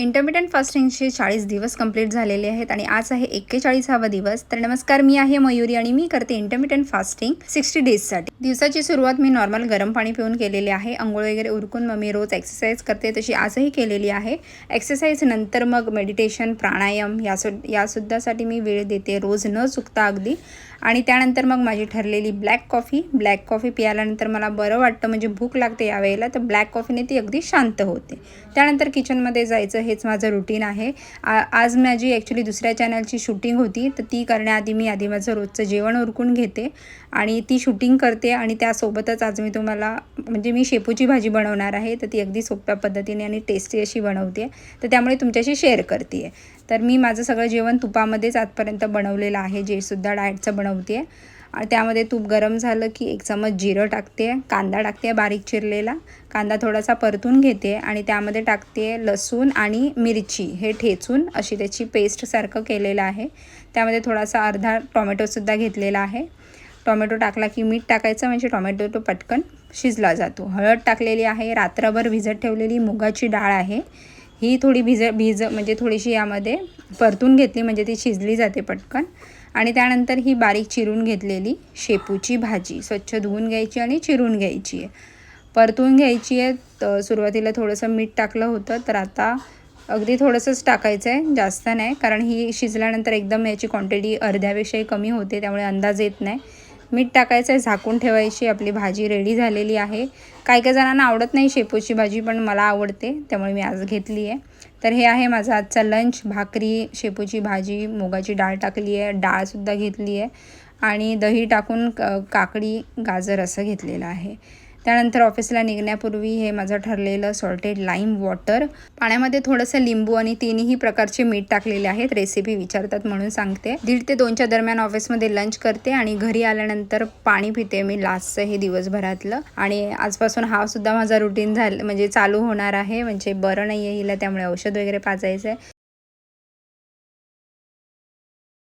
Intermittent फास्टिंगचे 40 दिवस complete झालेले आहेत आणि आज आहे 41वा दिवस. तर नमस्कार, मी आहे मयुरी आणि मी करते इंटरमिटंट फास्टिंग 60 डेजसाठी. दिवसाची सुरुवात मी नॉर्मल गरम पाणी पिऊन केलेली आहे. अंघोळ वगैरे उरकून मग मी रोज एक्सरसाइज करते, तशी आजही केलेली आहे. एक्सरसाइज नंतर मग मेडिटेशन, प्राणायाम यासुद्धासाठी मी वेळ देते रोज न चुकता अगदी. आणि त्यानंतर मग माझी ठरलेली ब्लॅक कॉफी प्यायल्यानंतर मला बरं वाटतं, म्हणजे भूक लागते यावेळेला, तर ब्लॅक कॉफीने ती अगदी शांत होते. त्यानंतर किचनमध्ये जायचं, हेच माझं रुटीन आहे. आज माझी ॲक्च्युली दुसऱ्या चॅनलची शूटिंग होती, तर ती करण्याआधी मी माझं रोजचं जेवण उरकून घेते आणि ती शूटिंग करते. आणि त्यासोबतच आज मी तुम्हाला म्हणजे मी शेपूची भाजी बनवणार आहे, तर ती अगदी सोप्या पद्धतीने आणि टेस्टी अशी बनवते, तर त्यामुळे तुमच्याशी शेअर करते आहे. तर मी माझं सगळं जेवण तुपामध्येच आजपर्यंत बनवलेलं आहे, जे सुद्धा डाएटचं बनवते आहे. आणि त्यामध्ये तूप गरम झालं की 1 चम्मच जिरं टाकते, कांदा टाकते बारीक चिरलेला, कांदा थोडासा परतून घेते आणि त्यामध्ये टाकते लसूण आणि मिरची, हे ठेचून अशी त्याची पेस्टसारखं केलेलं आहे. त्यामध्ये थोडासा अर्धा टोमॅटोसुद्धा घेतलेला आहे. टोमॅटो टाकला की मीठ टाकायचं, म्हणजे टोमॅटो तो पटकन शिजला जातो. हळद टाकलेली आहे. रात्रभर भिजत ठेवलेली मुगाची डाळ आहे, ही थोडी म्हणजे थोडीशी यामध्ये परतून घेतली, म्हणजे ती शिजली जाते पटकन. आणि त्यानंतर ही बारीक चिरून घेतलेली शेपूची भाजी स्वच्छ धुवून घ्यायची आणि चिरून घ्यायची आहे, परतून घ्यायची आहे. तर सुरुवातीला थोडंसं मीठ टाकलं होतं, तर आता अगदी थोडंसंच टाकायचं आहे, जास्त नाही, कारण ही शिजल्यानंतर एकदम याची क्वांटिटी अर्ध्यापेक्षाही कमी होते, त्यामुळे अंदाज येत नाही. मीठ टाकायचं आहे, झाकून ठेवायची. आपली भाजी रेडी झालेली आहे. काही जणांना आवडत नाही शेपूची भाजी, पण मला आवडते, त्यामुळे मी आज घेतली आहे. तर हे आहे माझा आजचा लंच. भाकरी, शेपूची भाजी, मुगाची डाळ टाकली आहे, डाळसुद्धा घेतली आहे आणि दही टाकून काकडी, गाजर असं घेतलेलं आहे. त्यानंतर ऑफिसला निघण्यापूर्वी हे माझं ठरलेलं सॉल्टेड लाईम वॉटर, पाण्यामध्ये थोडंसं लिंबू आणि तिन्ही प्रकारचे मीठ टाकलेले आहेत. रेसिपी विचारतात म्हणून सांगते. 1:30 ते 2च्या दरम्यान ऑफिसमध्ये लंच करते आणि घरी आल्यानंतर पाणी पिते मी लास्टचं हे दिवसभरातलं. आणि आजपासून हा सुद्धा माझा रुटीन म्हणजे चालू होणार आहे. म्हणजे बरं नाही आहे हिला, त्यामुळे औषध वगैरे पाजायचं आहे.